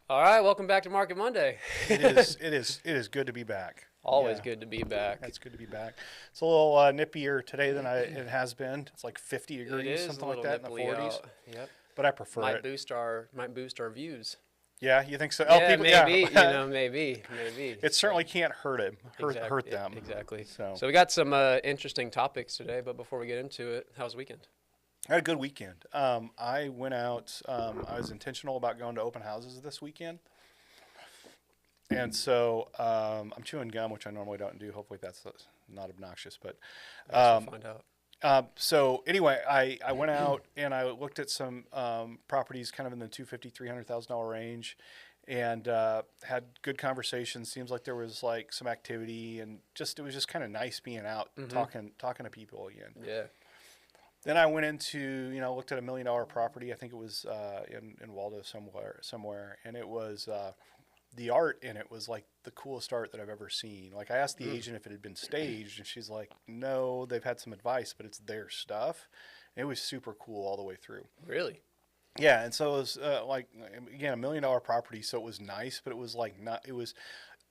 All right, welcome back to Market Monday. It is good to be back. Always Yeah, good to be back. it's good to be back. It's a little nippier today than it has been. It's like 50 It degrees, is a something like little that in the nipply 40s. out. Yep. But I prefer Might it. boost our views. Yeah, you think so? Oh, Yeah, people, maybe. yeah. Maybe. It certainly can't hurt Yeah, them. exactly. So So we got some interesting topics today, but before we get into it, how's the weekend? I had a good weekend. I went out. I was intentional about going to open houses this weekend. And so I'm chewing gum, which I normally don't do. Hopefully that's not obnoxious. But I guess we'll um, find out. So anyway, I went out and I looked at some properties kind of in the $250,000-$300,000 range, and had good conversations. Seems like there was like some activity, and it was just kind of nice being out talking to people again. Yeah. Then I went into looked at $1 million property. I think it was in Waldo somewhere, and it was. The art in it was like the coolest art that I've ever seen. Like I asked the agent if it had been staged, and she's like, "No, they've had some advice, but it's their stuff." And it was super cool all the way through. Really? Yeah, and so it was like again $1 million property, so it was nice, but it was like not. It was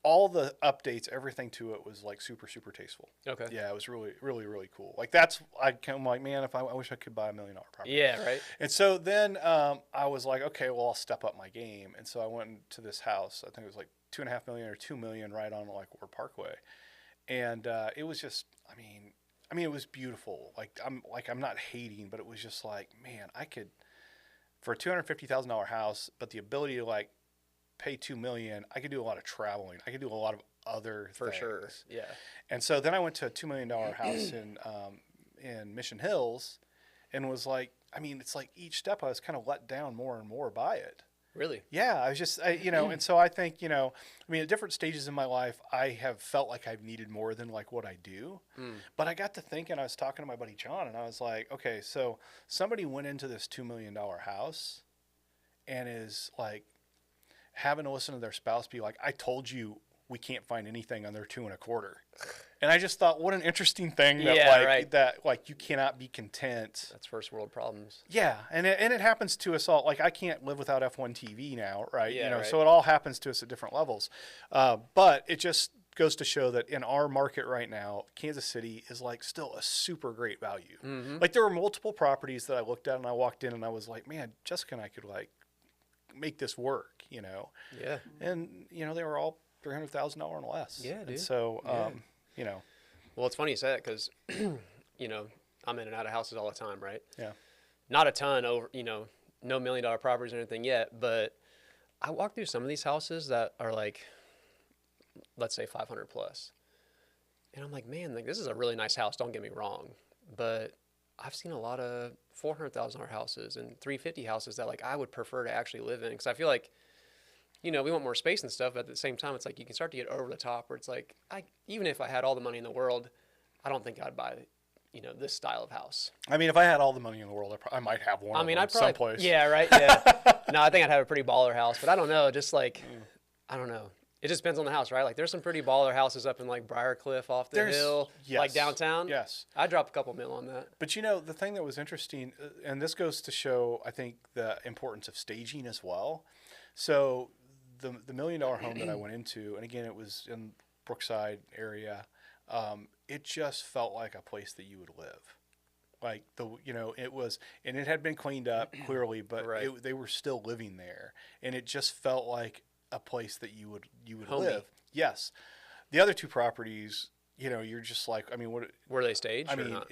all the updates, everything to it was like super tasteful. Okay. Yeah, it was really cool. Like that's I'm like, man, if I wish I could buy $1 million property. Yeah, right. And so then I was like, okay, well, I'll step up my game. And so I went to this house. I think it was like 2.5 million or 2 million right on like Ward Parkway, and it was just, it was beautiful. I'm not hating, but it was just like, man, I could for a $250,000 house, but the ability to like pay 2 million, I could do a lot of traveling. I could do a lot of other For things. sure. Yeah. And so then I went to a $2 million house in Mission Hills, and was like, it's like each step I was kind of let down more and more by it. Really? Yeah, I was just, and so I think, at different stages in my life, I have felt like I've needed more than like what I do. But I got to thinking, I was talking to my buddy John, and I was like, okay, so somebody went into this $2 million house and is like having to listen to their spouse be like, I told you we can't find anything on their 2.25. And I just thought, what an interesting thing that right. that like you cannot be content. That's first world problems. Yeah, and it happens to us all. Like I can't live without F1 TV now, right? Yeah, right. So it all happens to us at different levels. But it just goes to show that in our market right now, Kansas City is like still a super great value. Like there were multiple properties that I looked at and I walked in and I was like, man, Jessica and I could like make this work, Yeah. And they were all $300,000 and less. Yeah, dude. And so, Well, it's funny you say that because, I'm in and out of houses all the time, right? yeah. Not a ton over, no $1 million properties or anything yet, but I walk through some of these houses that are like, let's say 500 plus. And I'm like, man, like this is a really nice house. Don't get me wrong. But I've seen a lot of $400,000 houses and $350 houses that like I would prefer to actually live in. Cause I feel like, we want more space and stuff. But at the same time, it's like you can start to get over the top where it's like, even if I had all the money in the world, I don't think I'd buy, this style of house. If I had all the money in the world, I might have one. I'd probably, someplace. yeah, right. Yeah. No, I think I'd have a pretty baller house, but I don't know. Just like, I don't know. It just depends on the house, right? Like there's some pretty baller houses up in like Briarcliff off the hill, yes, like downtown. Yes. I'd drop a couple mil on that. But the thing that was interesting, and this goes to show, I think, the importance of staging as well. So the $1 million home that I went into, and again, it was in Brookside area, it just felt like a place that you would live. Like it was, and it had been cleaned up clearly, but Right. they were still living there, and it just felt like a place that you would Homey. live. Yes. The other two properties, you're just like, what? Were they staged or not?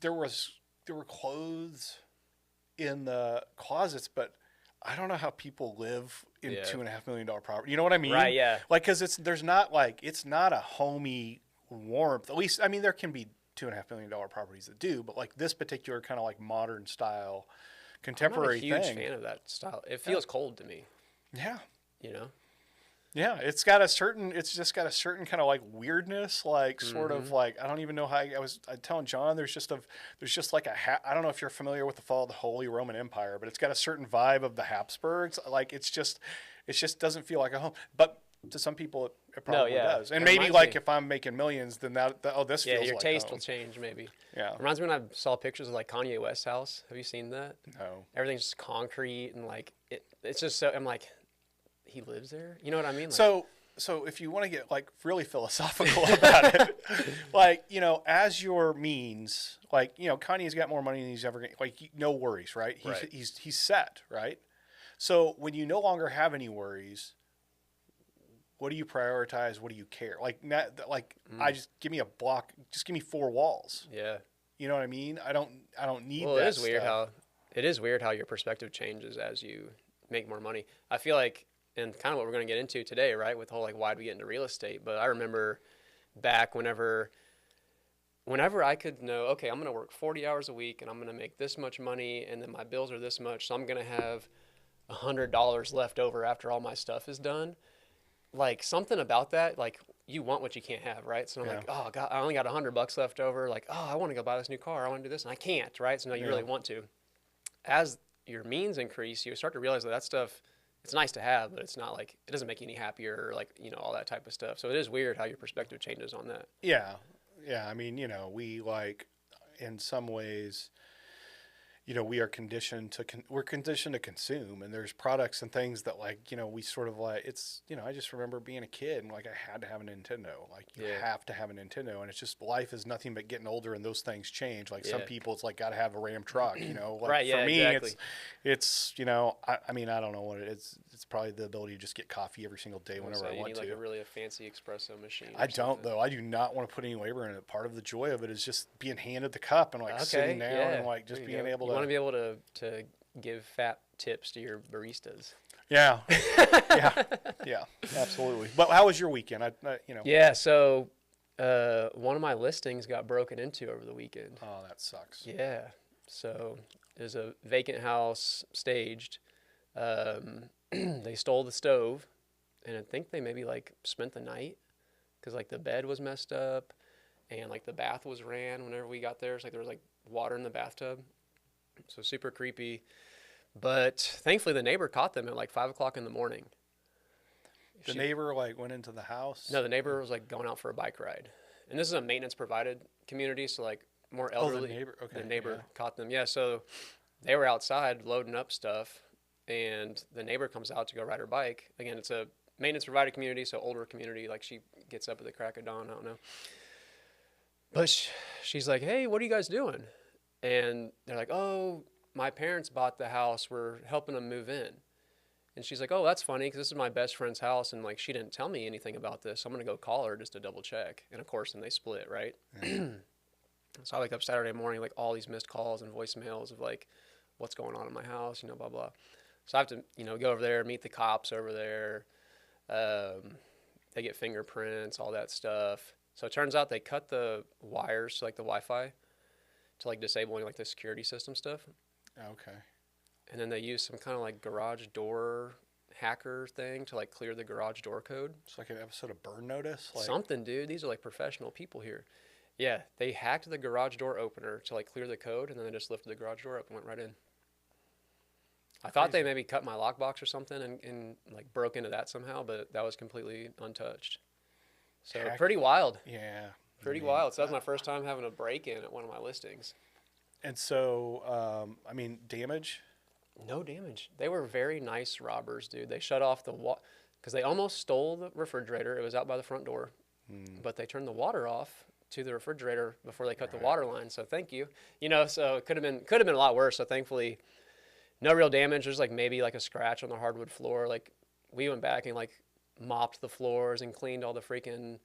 There were clothes in the closets, but I don't know how people live in Yeah. $2.5 million property. You know what I mean? Right, yeah. Like, because it's not a homey warmth. At least, there can be $2.5 million properties that do, but like this particular kind of like modern style, contemporary I'm not a huge thing. fan of that style. It feels cold to me. Yeah. Yeah, it's just got a certain kind of like weirdness, like sort of like, I don't even know how I was telling John, there's just like I don't know if you're familiar with the fall of the Holy Roman Empire, but it's got a certain vibe of the Habsburgs. Like it just doesn't feel like a home. But to some people it No, probably yeah. does. And It maybe reminds like me. if I'm making millions, then this Yeah, feels your like taste home. will change maybe. Yeah. Reminds me when I saw pictures of like Kanye West's house. Have you seen that? No. Everything's just concrete and like it's just so. I'm like, he lives there. You know what I mean? Like, So if you want to get like really philosophical about it, like, as your means, like, Kanye's got more money than he's ever like, no worries, right? Right. He's set, right? So when you no longer have any worries, what do you prioritize? What do you care? Like, not like I just give me a block, just give me four walls. yeah. You know what I mean? I don't need Well, that it stuff. is weird how your perspective changes as you make more money. I feel like, and kind of what we're going to get into today, right? With the whole like why do we get into real estate? But I remember back whenever I could know, okay, I'm going to work 40 hours a week and I'm going to make this much money, and then my bills are this much, so I'm going to have $100 left over after all my stuff is done. Like something about that, like you want what you can't have, right? So I'm Yeah. like, oh God, I only got $100 left over. Like, oh, I want to go buy this new car. I want to do this, and I can't, right? So now you Yeah. really want to. As your means increase, you start to realize that stuff, it's nice to have, but it's not like it doesn't make you any happier, or like all that type of stuff. So it is weird how your perspective changes on that. Yeah. Yeah. I mean, we like, in some ways, we are conditioned to we're conditioned to consume, and there's products and things that like we sort of like it's I just remember being a kid and like I had to have a Nintendo. Like you Yeah. have to have a Nintendo, and it's just life is nothing but getting older, and those things change. Like some Yeah. people, it's like got to have a Ram truck. Like Right, yeah, for me, exactly. it's I mean I don't know what it is. It's probably the ability to just get coffee every single day whenever I You want need to. like a really fancy espresso machine. I or don't something. though. I do not want to put any labor in it. Part of the joy of it is just being handed the cup and like Okay, sitting down yeah. and like just There you being go. able You want to to. be able to give fat tips to your baristas. Yeah, yeah, yeah, absolutely. But how was your weekend? Yeah, so one of my listings got broken into over the weekend. Oh, that sucks. Yeah, so there's a vacant house staged. They stole the stove, and I think they maybe like spent the night because like the bed was messed up, and like the bath was ran whenever we got there. It's like there was like water in the bathtub, so super creepy. But thankfully, the neighbor caught them at like 5 o'clock in the morning. The neighbor like went into the house. No, the neighbor was like going out for a bike ride, and this is a maintenance provided community, so like more Oh, the elderly. neighbor. Okay. The neighbor yeah. caught them. Yeah, so they were outside loading up stuff, and the neighbor comes out to go ride her bike. Again, it's a maintenance provided community, so older community. Like she gets up at the crack of dawn. I don't know, but she's like, "Hey, what are you guys doing?" And they're like, "Oh, my parents bought the house. We're helping them move in." And she's like, "Oh, that's funny because this is my best friend's house, and like she didn't tell me anything about this. So I'm gonna go call her just to double check." And of course, then they split, right? So I wake up Saturday morning, like all these missed calls and voicemails of like, what's going on in my house, blah blah. So I have to, go over there, meet the cops over there. They get fingerprints, all that stuff. So it turns out they cut the wires to like the Wi-Fi to like disabling like the security system stuff. Okay. And then they use some kind of like garage door hacker thing to like clear the garage door code. It's like an episode of Burn Notice. Like, Something, dude. These are like professional people here. Yeah, they hacked the garage door opener to like clear the code, and then they just lifted the garage door up and went right in. I thought they Crazy. maybe cut my lockbox or something and like broke into that somehow, but that was completely untouched. So Hack- pretty wild. Yeah. Pretty I mean, wild. So that was my first time having a break-in at one of my listings. And so, I mean, damage. No damage. They were very nice robbers, dude. They shut off the because they almost stole the refrigerator. It was out by the front door, but they turned the water off to the refrigerator before they cut the water line. So thank you. So it could have been a lot worse. So thankfully, no real damage. There's like maybe like a scratch on the hardwood floor. Like we went back and like mopped the floors and cleaned all the freaking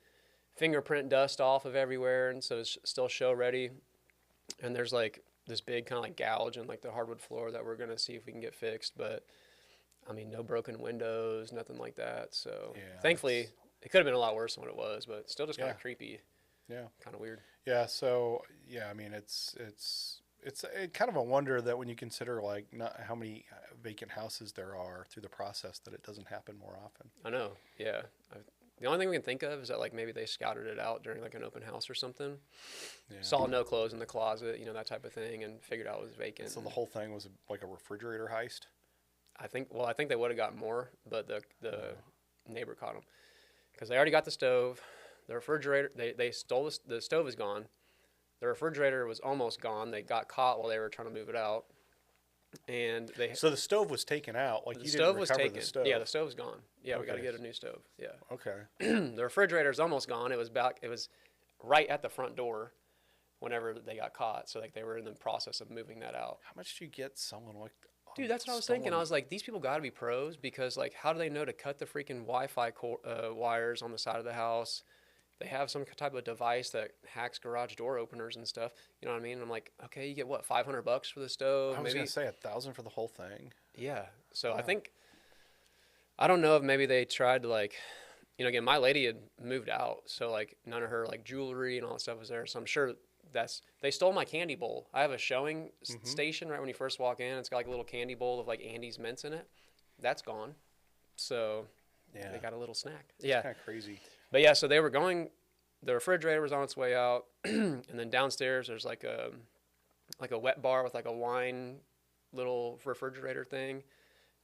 fingerprint dust off of everywhere, and so it's still show ready. And there's like this big kind of like gouge in like the hardwood floor that we're gonna see if we can get fixed. But I mean, no broken windows, nothing like that. So Yeah, thankfully, it could have been a lot worse than what it was, but still just kind Yeah. of creepy, Yeah. kind of weird. Yeah. So yeah, I mean, it's kind of a wonder that when you consider like not how many vacant houses there are through the process, that it doesn't happen more often. I know. Yeah. The only thing we can think of is that like maybe they scouted it out during like an open house or something. Yeah. Saw no clothes in the closet, that type of thing, and figured out it was vacant. So the whole thing was like a refrigerator heist. I think they would have gotten more, but the neighbor caught them because they already got the stove, the refrigerator. They stole the stove is gone. The refrigerator was almost gone. They got caught while they were trying to move it out, and So the stove was taken out. Like the you stove didn't was recover taken. the stove. Yeah, the stove's gone. Yeah, we got to Okay. get a new stove. Yeah, Okay. the refrigerator's almost gone. It was back. It was right at the front door whenever they got caught. So like they were in the process of moving that out. How much do you get someone like? Dude, that's what I was thinking. I was like, these people got to be pros because, like, how do they know to cut the freaking Wi-Fi wires on the side of the house? They have some type of device that hacks garage door openers and stuff. You know what I mean? I'm like, okay, you get what, $500 for the stove? I was maybe. gonna say 1,000 for the whole thing. Yeah. So I Wow. think, I don't know if maybe they tried to like, you know, again, my lady had moved out, so like none of her like jewelry and all that stuff was there. So I'm sure they stole my candy bowl. I have a showing station right when you first walk in. It's got like a little candy bowl of like Andy's mints in it. That's gone. So Yeah. they got a little snack. Yeah. Kind of crazy. But yeah, so they were going. The refrigerator was on its way out, and then downstairs there's like a wet bar with like a wine little refrigerator thing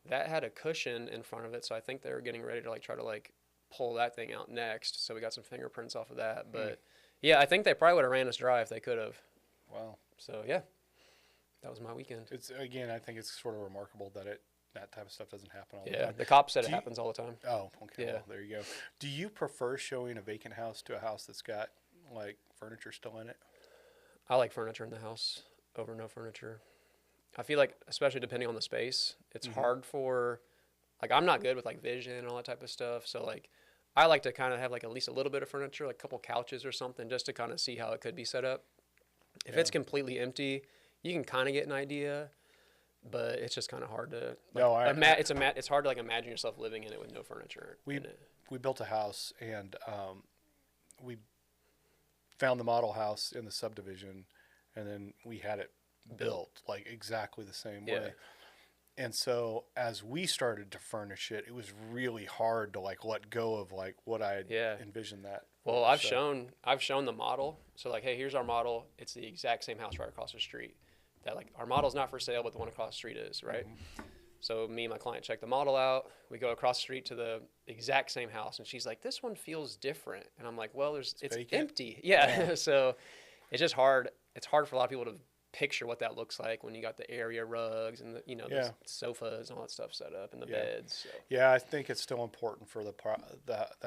that had a cushion in front of it. So I think they were getting ready to like try to like pull that thing out next. So we got some fingerprints off of that. But yeah, I think they probably would have ran us dry if they could have. Wow. So yeah, that was my weekend. It's again, I think it's sort of remarkable that that type of stuff doesn't happen all the Yeah, time. the cops said Do it you- happens all the time. Oh, okay. Yeah. Well, there you go. Do you prefer showing a vacant house to a house that's got like furniture still in it? I like furniture in the house over no furniture. I feel like, especially depending on the space, it's hard for, like, I'm not good with like vision and all that type of stuff. So like, I like to kind of have like at least a little bit of furniture, like a couple couches or something, just to kind of see how it could be set up. If it's completely empty, you can kind of get an idea, but it's just kind of hard to. Like, No, it's hard to like imagine yourself living in it with no furniture in it. We built a house and we found the model house in the subdivision, and then we had it built like exactly the same Yeah. way. And so as we started to furnish it, it was really hard to like let go of like what I had Yeah. envisioned that. Well, So- I've shown the model. So like, hey, here's our model. It's the exact same house right across the street. That like our model's not for sale, but the one across the street is, right? So me and my client check the model out. We go across the street to the exact same house, and she's like, "This one feels different." And I'm like, "Well, it's vacant. empty." Yeah. So it's just hard. It's hard for a lot of people to picture what that looks like when you got the area rugs and the Yeah. sofas and all that stuff set up and the Yeah. beds. So. Yeah, I think it's still important for the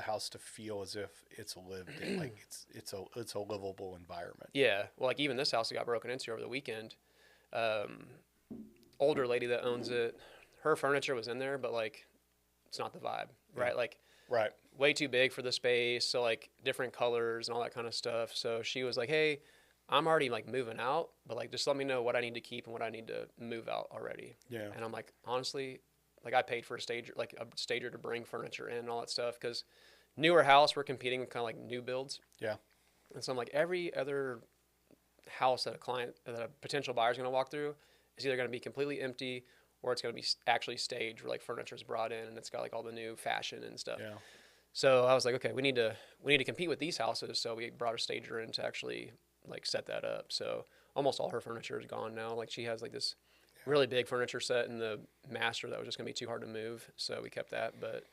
house to feel as if it's lived in, like it's a livable environment. Yeah, well, like even this house that got broken into over the weekend, older lady that owns it, her furniture was in there, but like it's not the vibe, right? Like Right. way too big for the space, so like different colors and all that kind of stuff. So she was like, "Hey, I'm already like moving out, but like just let me know what I need to keep and what I need to move out already." Yeah. And I'm like, honestly, like I paid for a stager to bring furniture in and all that stuff because newer house we're competing with kind of like new builds. Yeah. And so I'm like, every other house that a potential buyer is going to walk through is either going to be completely empty or it's going to be actually staged where like furniture is brought in and it's got like all the new fashion and stuff. Yeah. So I was like, okay, we need to compete with these houses. So we brought a stager in to actually like set that up. So almost all her furniture is gone now. Like she has like this really big furniture set in the master that was just gonna be too hard to move. So we kept that. But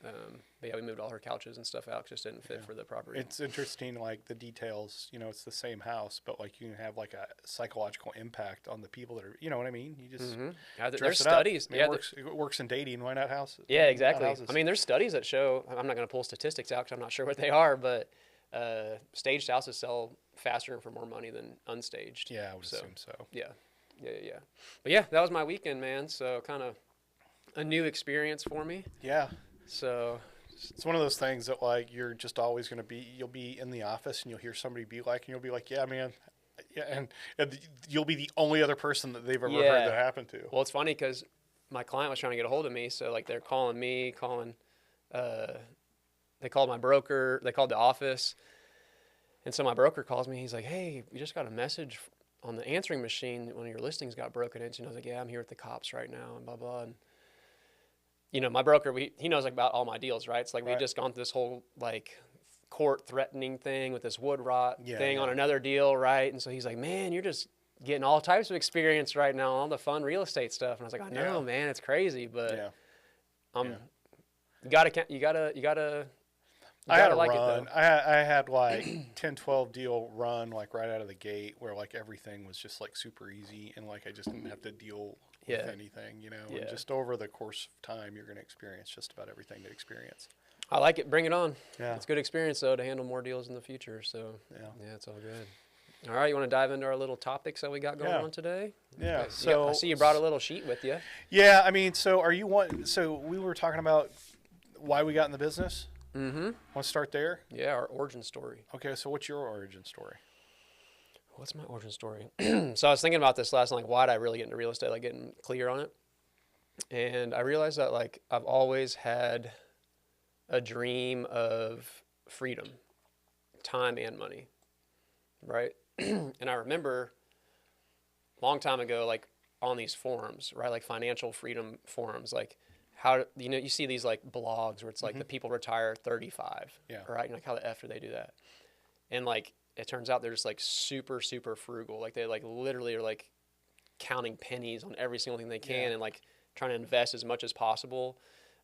yeah, we moved all her couches and stuff out. 'Cause it just didn't fit for the property. It's interesting, like the details. You know, it's the same house, but like you can have like a psychological impact on the people that are. You know what I mean? You just Yeah, dress there's it up. studies. I mean, Yeah, it works in dating. Why not houses? yeah, Why not exactly. houses? I mean, there's studies that show. I'm not going to pull statistics out because I'm not sure what they are, but staged houses sell faster and for more money than unstaged. yeah, I would so, assume so. Yeah. But yeah, that was my weekend, man. So kind of a new experience for me. Yeah, So it's one of those things that like you're just always going to be. You'll be in the office and you'll hear somebody be like, and you'll be like, yeah, man. Yeah, and you'll be the only other person that they've ever Yeah. heard that happen to. well, it's funny because my client was trying to get a hold of me. So like they're calling me, they called my broker, they called the office. And so my broker calls me. He's like, "Hey, we just got a message on the answering machine. One of your listings got broken into." And I was like, "Yeah, I'm here with the cops right now," and blah, blah. And, you know, my broker, he knows like about all my deals, right? It's like we Right. just gone through this whole like court threatening thing with this wood rot Yeah, thing yeah. on another deal, right? And so he's like, "Man, you're just getting all types of experience right now, all the fun real estate stuff." And I was like, "I know, Yeah. man, it's crazy, but Yeah. I'm Yeah. You gotta I had a like it run. though. I had like 10, 12 deal run like right out of the gate where like everything was just like super easy and like I just didn't have to deal with Yeah, anything, you know. And yeah. just over the course of time, you're going to experience just about everything to experience. I like it. Bring it on. Yeah. It's good experience though to handle more deals in the future. So Yeah. yeah, it's all good. All right, you want to dive into our little topics that we got going Yeah. on today? Yeah. Okay. So I see you brought a little sheet with you. yeah, I mean, so are you one? So we were talking about why we got in the business. Mm-hmm. Want to start there? Yeah, our origin story. Okay. So what's your origin story? What's my origin story? So I was thinking about this last night. Like, why did I really get into real estate? Like getting clear on it, and I realized that like I've always had a dream of freedom, time and money, right? And I remember a long time ago, like on these forums, right? Like financial freedom forums, like how, you see these like blogs where it's like the people retire 35, Yeah. right? And like how the F do they do that? And like, it turns out they're just like super, super frugal. Like they like literally are like counting pennies on every single thing they can Yeah. and like trying to invest as much as possible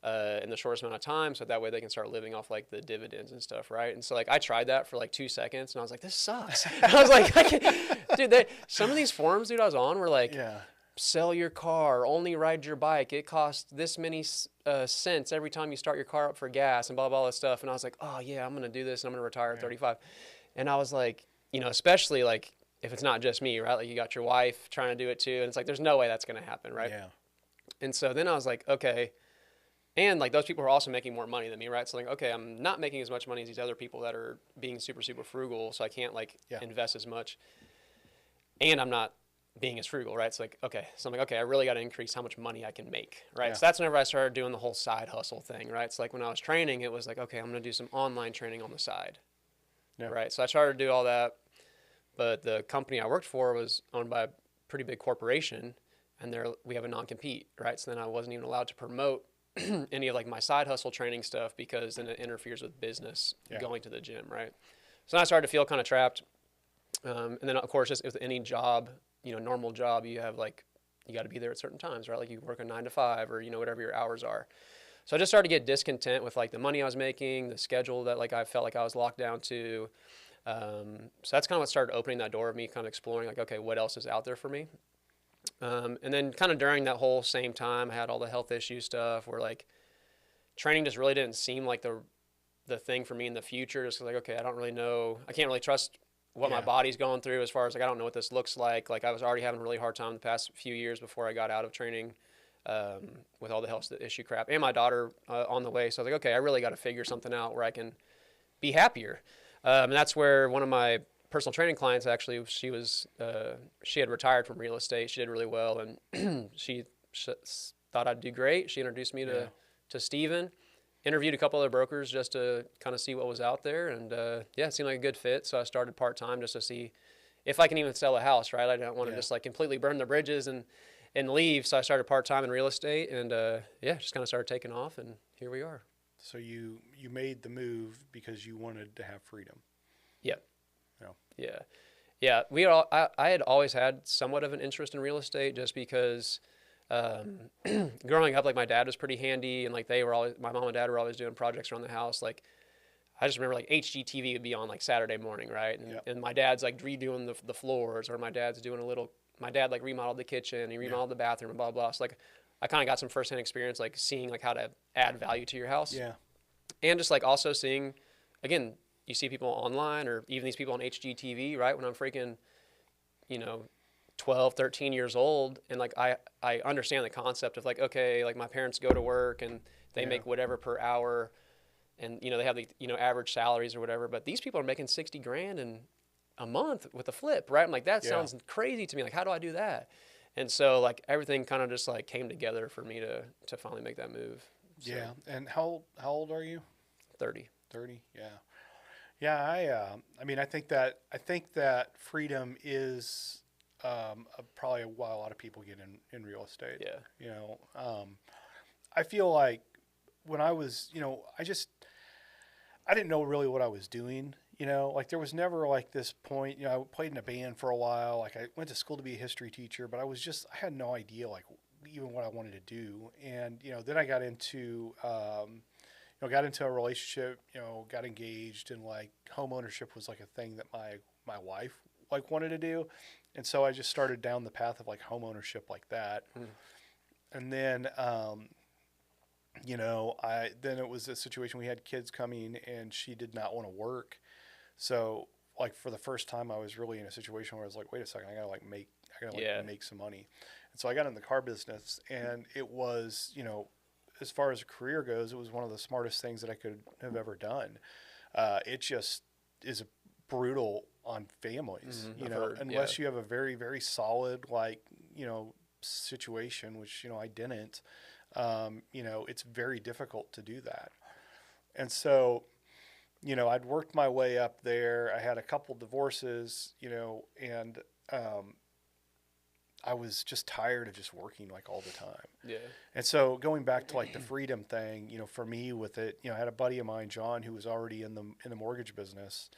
in the shortest amount of time, so that way they can start living off like the dividends and stuff, right? And so like I tried that for like 2 seconds, and I was like, this sucks. I was like, dude, some of these forums, dude, I was on were like, Yeah. sell your car, only ride your bike. It costs this many cents every time you start your car up for gas, and blah blah this stuff. And I was like, oh yeah, I'm gonna do this, and I'm gonna retire at 35. And I was like, especially like if it's not just me, right? Like you got your wife trying to do it too, and it's like there's no way that's gonna happen, right? Yeah. And so then I was like, okay. And like those people are also making more money than me, right? So like, okay, I'm not making as much money as these other people that are being super, super frugal, so I can't like invest as much. And I'm not being as frugal, right? So like, okay, so I'm like, okay, I really got to increase how much money I can make, right? Yeah. So that's whenever I started doing the whole side hustle thing, right? So like when I was training, it was like, okay, I'm gonna do some online training on the side, Yeah. right? So I started to do all that, but the company I worked for was owned by a pretty big corporation, and we have a non-compete, right? So then I wasn't even allowed to promote any of like my side hustle training stuff because then it interferes with business going to the gym, right? So then I started to feel kind of trapped. And then of course, just with any job, normal job, you have like, you got to be there at certain times, right? Like you work a 9 to 5 or, whatever your hours are. So I just started to get discontent with like the money I was making, the schedule that like I felt like I was locked down to. So that's kind of what started opening that door of me kind of exploring like, okay, what else is out there for me? And then kind of during that whole same time, I had all the health issue stuff where like training just really didn't seem like the thing for me in the future. Just like, okay, I don't really know. I can't really trust what my body's going through as far as like, I don't know what this looks like. Like I was already having a really hard time the past few years before I got out of training with all the health issue crap and my daughter on the way. So I was like, okay, I really got to figure something out where I can be happier. And that's where one of my personal training clients, actually, she had retired from real estate. She did really well, and she thought I'd do great. She introduced me to Steven, interviewed a couple other brokers just to kind of see what was out there, and it seemed like a good fit. So I started part-time just to see if I can even sell a house, right? I didn't want to just like completely burn the bridges and leave. So I started part-time in real estate, and just kind of started taking off, and here we are. So you made the move because you wanted to have freedom. Yep. Yeah. Yeah. I had always had somewhat of an interest in real estate just because growing up, like my dad was pretty handy, and like my mom and dad were always doing projects around the house. Like I just remember like HGTV would be on like Saturday morning, right? And my dad's like redoing the floors, or my dad's doing my dad like remodeled the kitchen, he remodeled the bathroom and blah, blah. So like I kind of got some firsthand experience, like seeing like how to add value to your house. Yeah. And just like also seeing, again, you see people online or even these people on HGTV, right? When I'm freaking, 12, 13 years old. And like, I understand the concept of like, okay, like my parents go to work and they make whatever per hour, and, they have the, average salaries or whatever, but these people are making 60 grand in a month with a flip, right? I'm like, that sounds crazy to me. Like, how do I do that? And so like everything kind of just like came together for me to finally make that move. So, Yeah. And how old are you? 30. 30. Yeah. Yeah. I mean, I think that freedom is probably why a lot of people get in real estate. Yeah. I feel like when I was, I didn't know really what I was doing. Like there was never like this point, I played in a band for a while. Like I went to school to be a history teacher, but I had no idea like even what I wanted to do. And, then I got into got into a relationship, got engaged, and like home ownership was like a thing that my wife like wanted to do, and so I just started down the path of like home ownership like that, and then then it was a situation we had kids coming, and she did not want to work, so like for the first time I was really in a situation where I was like, wait a second, I gotta make some money, and so I got in the car business, and it was as far as a career goes, it was one of the smartest things that I could have ever done. It just is brutal on families, unless you have a very, very solid, situation, which, I didn't, it's very difficult to do that. And so, I'd worked my way up there. I had a couple divorces, and, I was just tired of just working like all the time. Yeah. And so going back to like the freedom thing, for me with it, I had a buddy of mine, John, who was already in the mortgage business,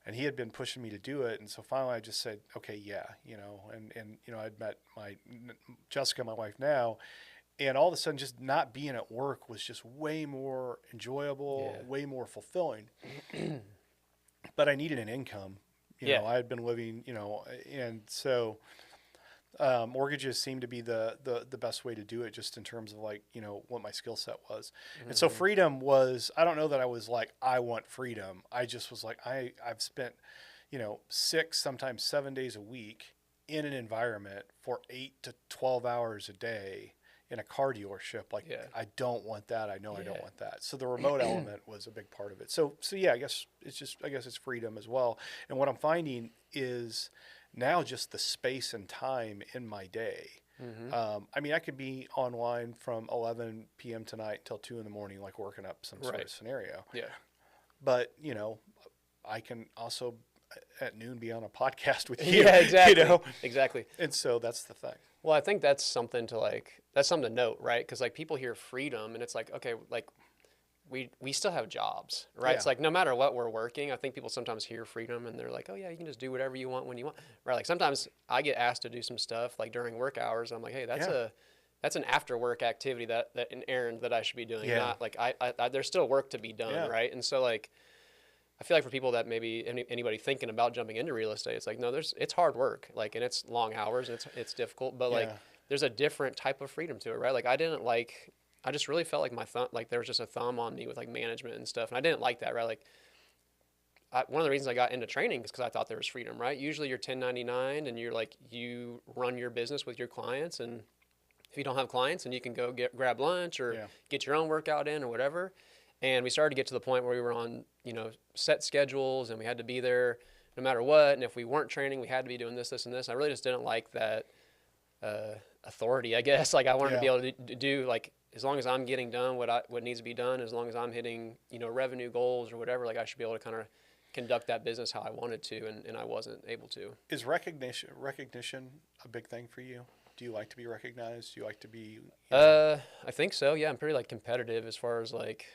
and he had been pushing me to do it. And so finally I just said, okay, yeah, and I'd met Jessica, my wife now, and all of a sudden just not being at work was just way more enjoyable, way more fulfilling. But I needed an income. I had been living, and so mortgages seemed to be the best way to do it, just in terms of like, what my skill set was. And so freedom was, I don't know that I was like, I want freedom. I just was like, I've spent, 6, sometimes 7 days a week in an environment for 8 to 12 hours a day in a car dealership. Like, I don't want that. I know I don't want that. So the remote element was a big part of it. So yeah, I guess it's freedom as well. And what I'm finding is now just the space and time in my day. I mean, I could be online from 11 p.m. tonight till 2 in the morning, like working up some sort of scenario. Yeah. But, I can also at noon be on a podcast with you. Yeah, exactly. Exactly. And so that's the thing. Well, I think that's something to note, right? Because like people hear freedom and it's like, okay, like we still have jobs, right? Yeah. It's like no matter what we're working, I think people sometimes hear freedom and they're like, oh yeah, you can just do whatever you want when you want, right? Like sometimes I get asked to do some stuff like during work hours. I'm like, hey, that's an after work activity that an errand that I should be doing. Not like I there's still work to be done, right? And so like I feel like for people that maybe anybody thinking about jumping into real estate, it's like no, it's hard work, like, and it's long hours and it's difficult, but like there's a different type of freedom to it, right? Like I just really felt like my thumb, like there was just a thumb on me with like management and stuff, and I didn't like that, right? Like one of the reasons I got into training is because I thought there was freedom, right? Usually you're 1099 and you're like you run your business with your clients, and if you don't have clients, and you can go grab lunch or get your own workout in or whatever. And we started to get to the point where we were on, set schedules and we had to be there no matter what. And if we weren't training, we had to be doing this, this, and this. I really just didn't like that authority, I guess. Like I wanted to be able to do like, as long as I'm getting done what needs to be done, as long as I'm hitting, revenue goals or whatever, like I should be able to kind of conduct that business how I wanted to, and I wasn't able to. Is recognition a big thing for you? Do you like to be recognized? Do you like to be? I think so. Yeah, I'm pretty like competitive as far as like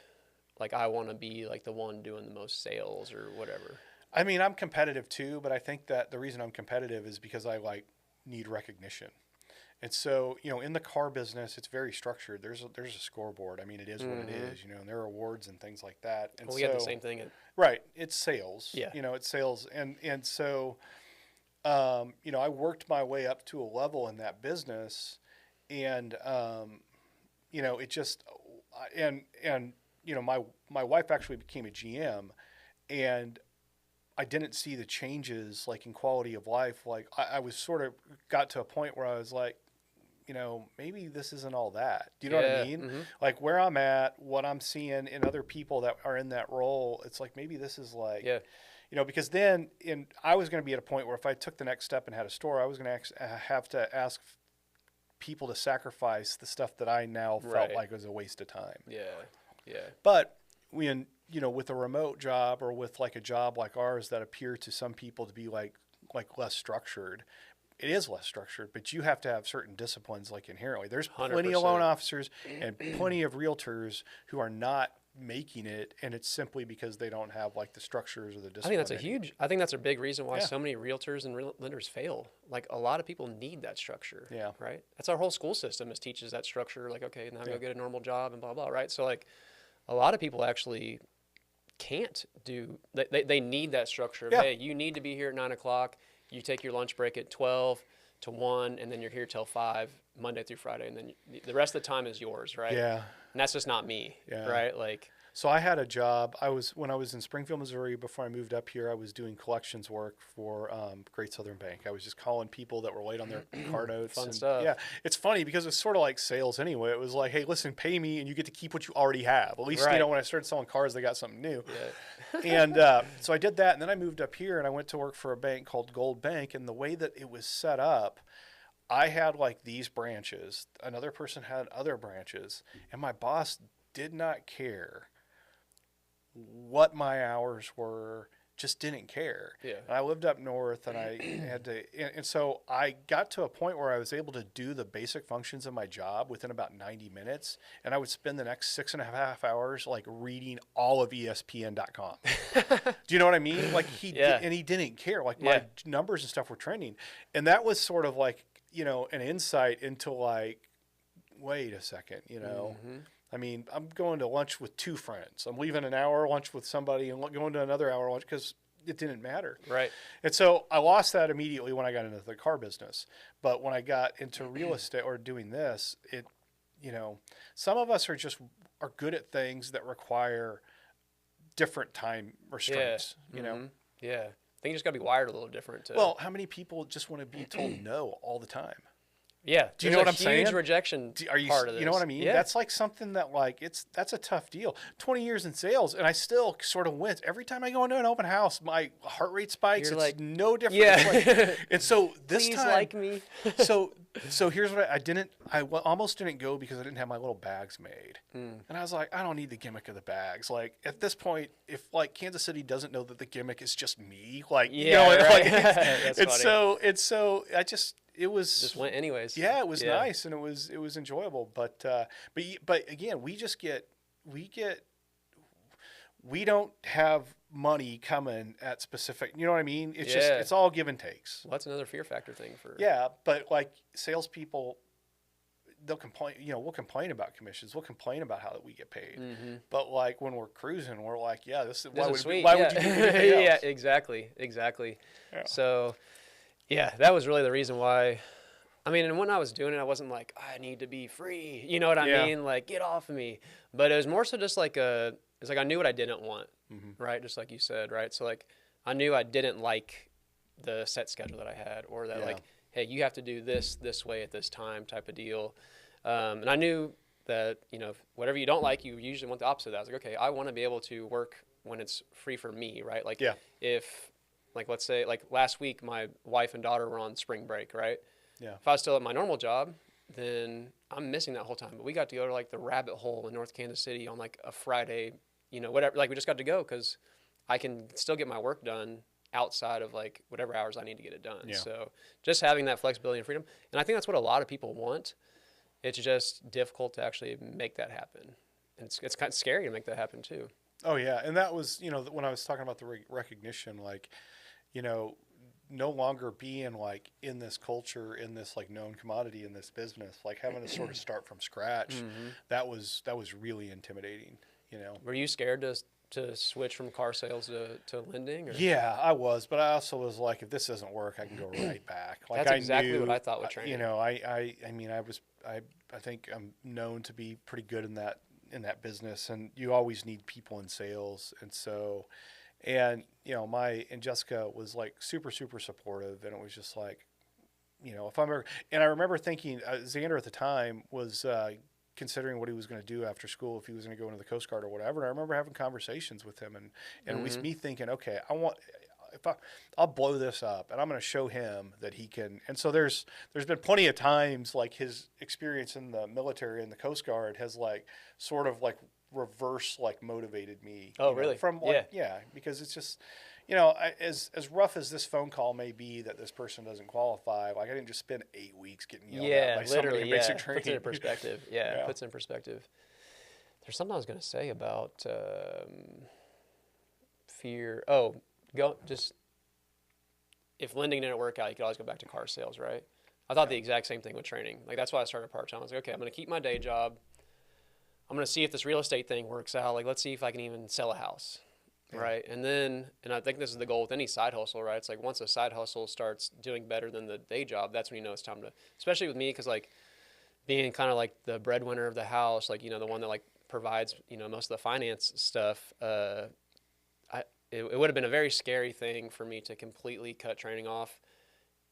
I want to be like the one doing the most sales or whatever. I mean, I'm competitive too, but I think that the reason I'm competitive is because I need recognition. And so, in the car business, it's very structured. There's a scoreboard. I mean, it is what it is, and there are awards and things like that. And we had the same thing. Right. It's sales. Yeah. It's sales. And so, I worked my way up to a level in that business, and, it just, my wife actually became a GM, and I didn't see the changes like in quality of life. Like I was sort of got to a point where I was like, maybe this isn't all that. Do you know what I mean? Mm-hmm. Like where I'm at, what I'm seeing in other people that are in that role, it's like maybe this is like, because then I was going to be at a point where if I took the next step and had a store, I was going to have to ask people to sacrifice the stuff that I now felt like was a waste of time. Yeah. Yeah. But when, with a remote job or with like a job like ours that appear to some people to be like less structured, it is less structured, but you have to have certain disciplines like inherently. There's plenty 100%. of loan officers and plenty of realtors who are not making it, and it's simply because they don't have like the structures or the discipline. I think that's a big reason why so many realtors and lenders fail. Like a lot of people need that structure. Yeah. Right. That's our whole school system teaches that structure. Like, okay, now go get a normal job and blah, blah. Right. So like, a lot of people actually can't do, they need that structure of, Yeah. hey, you need to be here at 9 o'clock. You take your lunch break at 12 to 1, and then you're here till 5, Monday through Friday. And then the rest of the time is yours, right? Yeah. And that's just not me, Yeah. right? Like, So I had a job. When I was in Springfield, Missouri, before I moved up here, I was doing collections work for Great Southern Bank. I was just calling people that were late on their car notes. Fun and, stuff. Yeah, it's funny because it's sort of like sales anyway. It was like, hey, listen, pay me, and you get to keep what you already have. At least Right. when I started selling cars, they got something new. yeah. And so I did that, and then I moved up here, and I went to work for a bank called Gold Bank. And the way that it was set up, I had like these branches. Another person had other branches, and my boss did not care what my hours were, just didn't care. Yeah. And I lived up north, and I had to, and so I got to a point where I was able to do the basic functions of my job within about 90 minutes, and I would spend the next 6.5 hours like reading all of ESPN.com. Do you know what I mean? Like Yeah. and he didn't care. Like Yeah. my numbers and stuff were trending, and that was sort of like an insight into like, wait a second, Mm-hmm. I mean, I'm going to lunch with two friends. I'm leaving an hour lunch with somebody and going to another hour lunch because it didn't matter. Right. And so I lost that immediately when I got into the car business. But when I got into real estate or doing this, some of us are good at things that require different time restraints, Mhm. Yeah. I think you just got to be wired a little different. Well, how many people just want to be told no all the time? yeah. Do you There's know what a I'm saying? huge rejection Are you, part of this. you know what I mean? Yeah. That's like something that like that's a tough deal. 20 years in sales, and I still sort of wince every time I go into an open house. My heart rate spikes. You're It's like, no different. yeah. It's like- and so this Please time, like me. so here's what I didn't. Almost didn't go because I didn't have my little bags made, and I was like, I don't need the gimmick of the bags. Like at this point, if like Kansas City doesn't know that the gimmick is just me, like Yeah, like, right. it's, That's funny. so I just. It was Just went anyways. yeah, it was nice and it was enjoyable. But again, we don't have money coming at specific. You know what I mean? It's just Yeah. it's all give and takes. Well, that's another fear factor thing for. Yeah, but like salespeople, they'll complain. We'll complain about commissions. We'll complain about how we get paid. Mm-hmm. But like when we're cruising, we're like, yeah, this is This is sweet. why yeah. would you do anything else? Yeah, exactly. Yeah. So, yeah, that was really the reason why. I mean, and when I was doing it, I wasn't like, I need to be free. You know what I Yeah. mean? Like, get off of me. But it was more so just like it's like I knew what I didn't want, right? Just like you said, right? So, like, I knew I didn't like the set schedule that I had, or that, Yeah. like, hey, you have to do this way at this time type of deal. And I knew that, whatever you don't like, you usually want the opposite of that. I was like, okay, I want to be able to work when it's free for me, right? Like, Yeah. if, like, let's say, like, last week, my wife and daughter were on spring break, right? Yeah. If I was still at my normal job, then I'm missing that whole time. But we got to go to, like, the Rabbit Hole in North Kansas City on, like, a Friday, whatever. Like, we just got to go because I can still get my work done outside of, like, whatever hours I need to get it done. Yeah. So just having that flexibility and freedom. And I think that's what a lot of people want. It's just difficult to actually make that happen. And it's kind of scary to make that happen, too. Oh yeah, and that was when I was talking about the recognition, like no longer being like in this culture, in this like known commodity in this business, like having to sort of start from scratch. That was really intimidating. Were you scared to switch from car sales to lending? Or? Yeah, I was, but I also was like, if this doesn't work, I can go right back. Like That's exactly what I thought with training. I mean, I think I'm known to be pretty good in that business, and you always need people in sales, and so. And, Jessica was like super, super supportive. And it was just like, if I'm ever, and I remember thinking Xander at the time was considering what he was going to do after school, if he was going to go into the Coast Guard or whatever. And I remember having conversations with him and it was me thinking, okay, I'll blow this up and I'm going to show him that he can. And so there's been plenty of times like his experience in the military and the Coast Guard has like sort of like reverse like motivated me. Oh, really? From like, yeah, because it's just, as rough as this phone call may be that this person doesn't qualify, like I didn't just spend 8 weeks getting yelled at by somebody in basic training. Puts it in perspective. Yeah, Yeah. puts it in perspective. There's something I was going to say about fear. Oh, if lending didn't work out, you could always go back to car sales, right? I thought the exact same thing with training. Like that's why I started part-time. I was like, okay, I'm going to keep my day job. I'm going to see if this real estate thing works out. Like, let's see if I can even sell a house. Yeah. Right. And then, and I think this is the goal with any side hustle, right? It's like once a side hustle starts doing better than the day job, that's when you know it's time to, especially with me, because like being kind of like the breadwinner of the house, like, you know, the one that like provides, you know, most of the finance stuff, it would have been a very scary thing for me to completely cut training off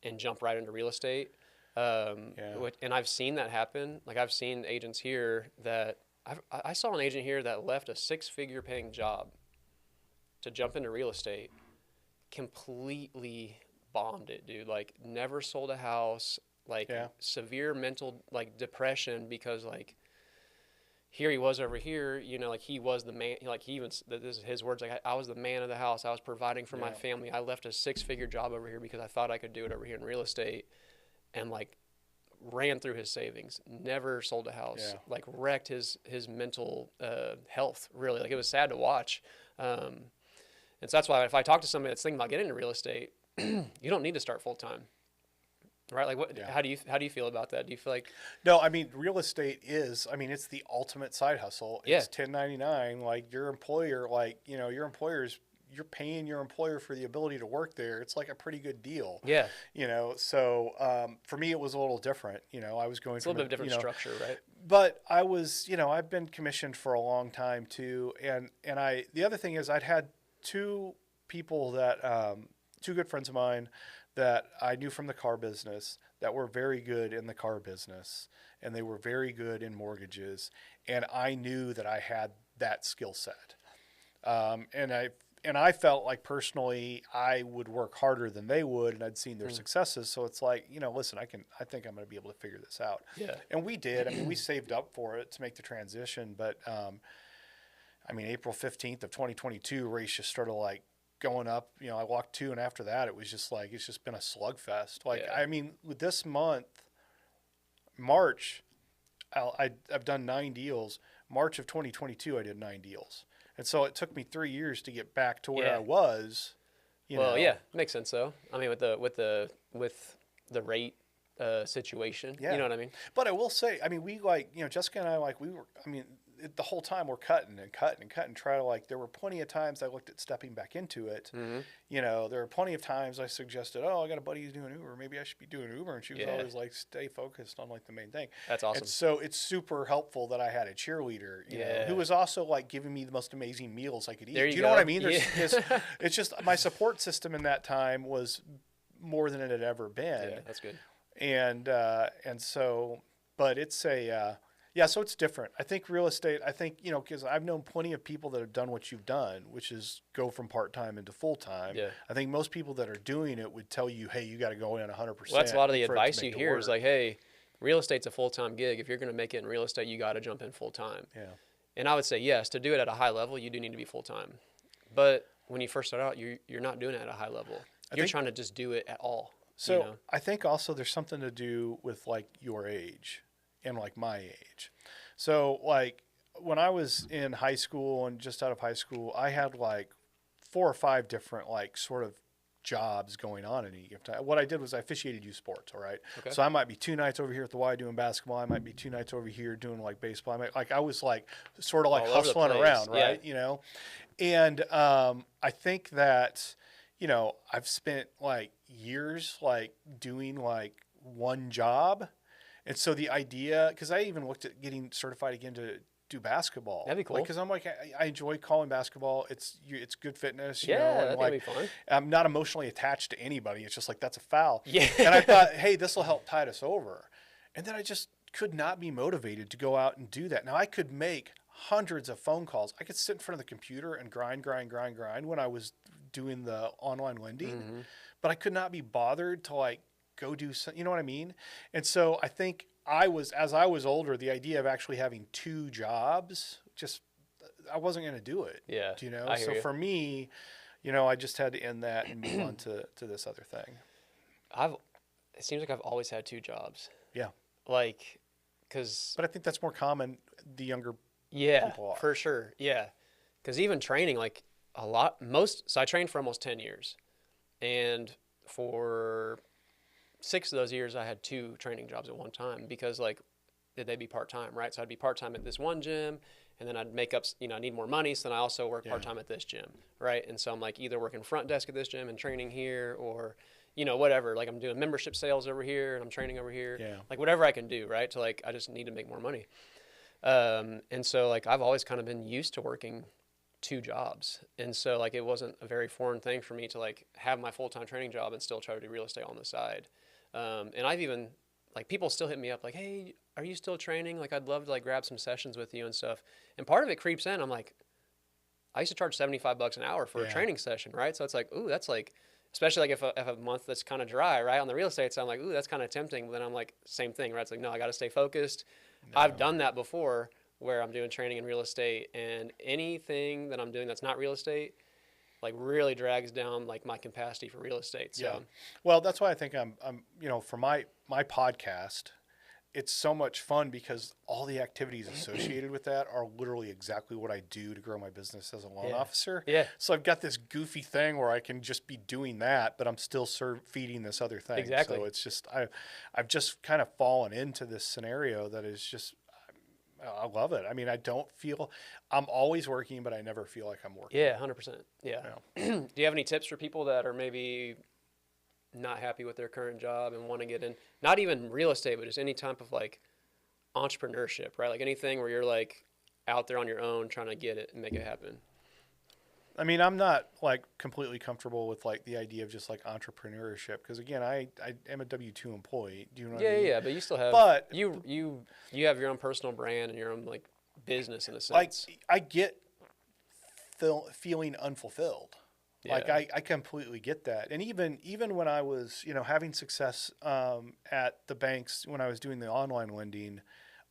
and jump right into real estate. And I've seen that happen. Like I've seen agents here that I saw an agent here that left a 6-figure paying job to jump into real estate, completely bombed it, dude. Like never sold a house, like severe mental like depression because like here he was over here, you know, like he was the man, like he even, this is his words, like I was the man of the house. I was providing for my family. I left a 6-figure job over here because I thought I could do it over here in real estate, and like ran through his savings, never sold a house, like wrecked his mental health, really. Like it was sad to watch. And so that's why if I talk to somebody that's thinking about getting into real estate, you don't need to start full time, right? Like what? How do you feel about that? Do you feel like? No, I mean real estate is. I mean it's the ultimate side hustle. It's 1099. Like your employer, like you know your employer's. You're paying your employer for the ability to work there. It's like a pretty good deal. Yeah. You know, so for me it was a little different. You know, I was going. It's a little bit of different structure, right? But I was, you know, I've been commissioned for a long time too, and the other thing is I'd had two people that two good friends of mine that I knew from the car business that were very good in the car business, and they were very good in mortgages, and I knew that I had that skill set, and I felt like personally I would work harder than they would, and I'd seen their successes. So it's like, you know, listen, I think I'm going to be able to figure this out. Yeah. And we did. I mean, we saved up for it to make the transition, but I mean, April 15th of 2022, race just started like going up. You know, I walked 2, and after that, it was just like it's just been a slugfest. Like, I mean, with this month, March, I've done 9 deals. March of 2022, I did 9 deals. And so it took me 3 years to get back to where I was. You know. Yeah, makes sense though. I mean, with the rate situation, you know what I mean. But I will say, I mean, we like, you know, Jessica and I, like, we were, I mean, the whole time we're cutting, try to like, there were plenty of times I looked at stepping back into it. Mm-hmm. You know, there were plenty of times I suggested, oh, I got a buddy who's doing Uber. Maybe I should be doing Uber. And she was always like, stay focused on like the main thing. That's awesome. And so it's super helpful that I had a cheerleader, you know, who was also like giving me the most amazing meals I could eat. There you Do you go. know what I mean? It's just my support system in that time was more than it had ever been. Yeah, that's good. And so, but it's so it's different. I think real estate, you know, because I've known plenty of people that have done what you've done, which is go from part-time into full-time. Yeah. I think most people that are doing it would tell you, hey, you got to go in 100%. Well, that's a lot of the advice you hear is like, hey, real estate's a full-time gig. If you're going to make it in real estate, you got to jump in full-time. Yeah. And I would say, yes, to do it at a high level, you do need to be full-time. But when you first start out, you're not doing it at a high level. You're trying to just do it at all. So you know? I think also there's something to do with like your age and like my age. So like when I was in high school and just out of high school, I had like 4 or 5 different like sort of jobs going on in any given time. What I did was I officiated youth sports, all right? Okay. So I might be 2 nights over here at the Y doing basketball. I might be 2 nights over here doing like baseball. I was like sort of like all over the hustling place. around, right? Yeah. You know? And I think that, you know, I've spent like years like doing like one job. And so the idea, because I even looked at getting certified again to do basketball. That'd be cool. Because I'm like, I enjoy calling basketball. It's good fitness. You know, Yeah, and that'd like, be fun. I'm not emotionally attached to anybody. It's just like, that's a foul. Yeah. And I thought, hey, this will help tide us over. And then I just could not be motivated to go out and do that. Now I could make hundreds of phone calls. I could sit in front of the computer and grind when I was doing the online lending. Mm-hmm. But I could not be bothered to like go do something, you know what I mean? And so I think as I was older, the idea of actually having 2 jobs, just, I wasn't going to do it. Yeah. Do you know? I hear So you. for me, you know, I just had to end that and move on to this other thing. It seems like I've always had 2 jobs. Yeah. Like, cause But I think that's more common. The younger yeah, people are. for sure. Yeah. Cause even training, like so I trained for almost 10 years, and for 6 of those years I had 2 training jobs at one time, because like they'd be part-time, right? So I'd be part-time at this one gym, and then I'd make up, I need more money, so then I also work part-time at this gym, right? And so I'm like either working front desk at this gym and training here, or whatever, like I'm doing membership sales over here and I'm training over here, like whatever I can do, right? To like, I just need to make more money. And so like I've always kind of been used to working 2 jobs, and so like it wasn't a very foreign thing for me to like have my full-time training job and still try to do real estate on the side. And I've even, like, people still hit me up like, hey, are you still training? Like, I'd love to like grab some sessions with you and stuff. And part of it creeps in. I'm like, I used to charge $75 an hour for a training session, right? So it's like, ooh, that's like, especially like if a month that's kind of dry, right? On the real estate side, I'm like, ooh, that's kind of tempting. But then I'm like, same thing, right? It's like, no, I got to stay focused. No. I've done that before where I'm doing training in real estate, and anything that I'm doing that's not real estate, like really drags down like my capacity for real estate. So, well, that's why I think I'm for my podcast, it's so much fun because all the activities associated with that are literally exactly what I do to grow my business as a loan officer. Yeah. So I've got this goofy thing where I can just be doing that, but I'm still feeding this other thing. Exactly. So it's just, I've just kind of fallen into this scenario that is just, I love it. I mean, I'm always working, but I never feel like I'm working. Yeah, 100%. Yeah. Do you have any tips for people that are maybe not happy with their current job and want to get in, not even real estate, but just any type of like entrepreneurship, right? Like anything where you're like out there on your own trying to get it and make it happen? I mean, I'm not like completely comfortable with like the idea of just like entrepreneurship, because again, I am a W-2 employee. Do you know what I mean? Yeah, but you still have, but you have your own personal brand and your own like business in a sense. Like I get feeling unfulfilled. Yeah. Like I completely get that. And even when I was, having success at the banks, when I was doing the online lending,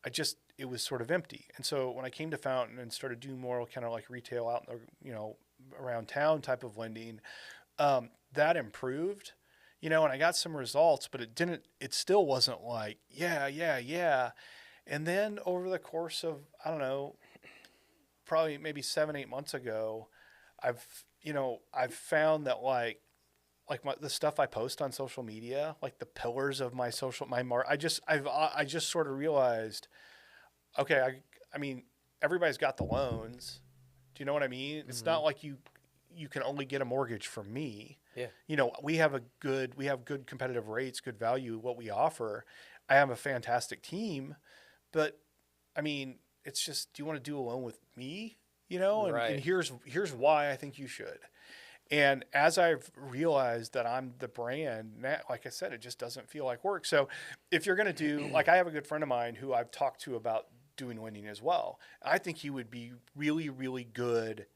it was sort of empty. And so when I came to Fountain and started doing more kind of like retail out in the, around town type of lending, that improved, and I got some results, but it still wasn't like, yeah. And then over the course of, I don't know, probably maybe 7-8 months ago, I've found that the stuff I post on social media, like the pillars of I just sort of realized, okay, I mean, everybody's got the loans. Do you know what I mean? Mm-hmm. It's not like you can only get a mortgage from me. Yeah. We have good competitive rates, good value, what we offer. I have a fantastic team, but I mean, it's just, do you want to do a loan with me? Right. And here's why I think you should. And as I've realized that I'm the brand, like I said, it just doesn't feel like work. So if you're going to do, like I have a good friend of mine who I've talked to about doing lending as well. I think he would be really, really good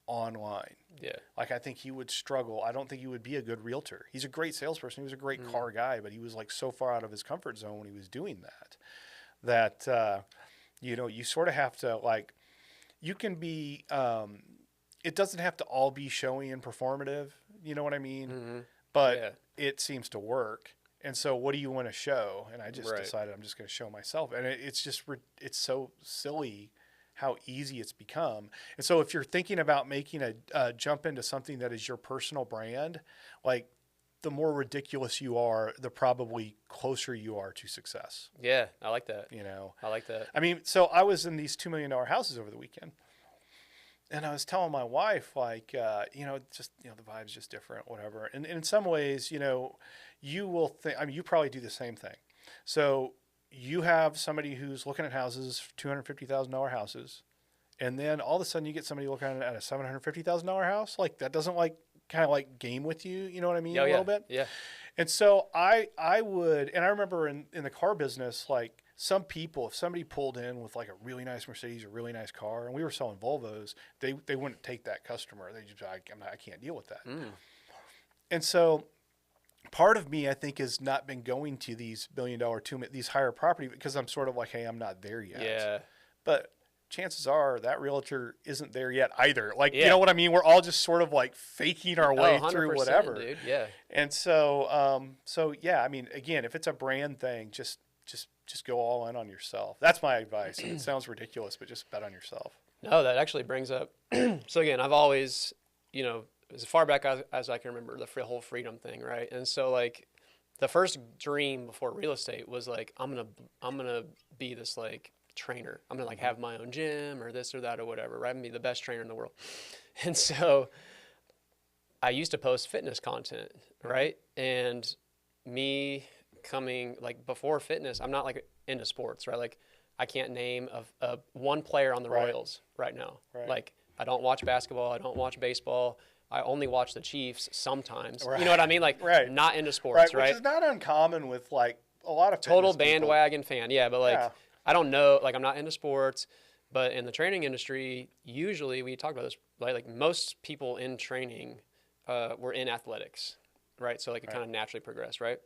online. Yeah. Like I think he would struggle. I don't think he would be a good realtor. He's a great salesperson. He was a great car guy, but he was like so far out of his comfort zone when he was doing that, you sort of have to like, you can be, it doesn't have to all be showy and performative. You know what I mean? Mm-hmm. But it seems to work. And so what do you want to show? And I just decided I'm just going to show myself. And it's so silly how easy it's become. And so if you're thinking about making a jump into something that is your personal brand, like the more ridiculous you are, the probably closer you are to success. Yeah, I like that. I like that. I mean, so I was in these $2 million houses over the weekend. And I was telling my wife, like, just, the vibe's just different, whatever. And in some ways, you will think, I mean, you probably do the same thing. So you have somebody who's looking at houses, $250,000 houses. And then all of a sudden you get somebody looking at a $750,000 house. Like that doesn't like kind of like game with you. You know what I mean? A little bit. Yeah. And so I would, and I remember in the car business, like, some people, if somebody pulled in with like a really nice Mercedes or really nice car, and we were selling Volvos, they wouldn't take that customer. They just I can't deal with that. And so part of me, I think, has not been going to these $1 billion, these higher property, because I'm sort of like, hey, I'm not there yet. Yeah. But chances are that realtor isn't there yet either. Like, you know what I mean? We're all just sort of like faking our way through whatever. Dude. Yeah. And so, yeah, I mean, again, if it's a brand thing, just go all in on yourself. That's my advice. And it sounds ridiculous, but just bet on yourself. No, that actually brings up. So again, I've always, as far back as I can remember, the whole freedom thing, right? And so like, the first dream before real estate was like, I'm gonna be this like trainer. I'm gonna like have my own gym or this or that or whatever, right? I'm gonna be the best trainer in the world. And so I used to post fitness content, right? And me coming like before fitness, I'm not like into sports, right? Like I can't name a one player on the Right. Royals right now. Right. Like I don't watch basketball. I don't watch baseball. I only watch the Chiefs sometimes. Right. You know what I mean? Like Right. not into sports, Right, which is not uncommon with like a lot of Total fitness people. bandwagon fan. Yeah, but like Yeah. I don't know, like I'm not into sports, but in the training industry, usually we talk about this, like most people in training were in athletics, right? So like it kind of naturally progressed, right?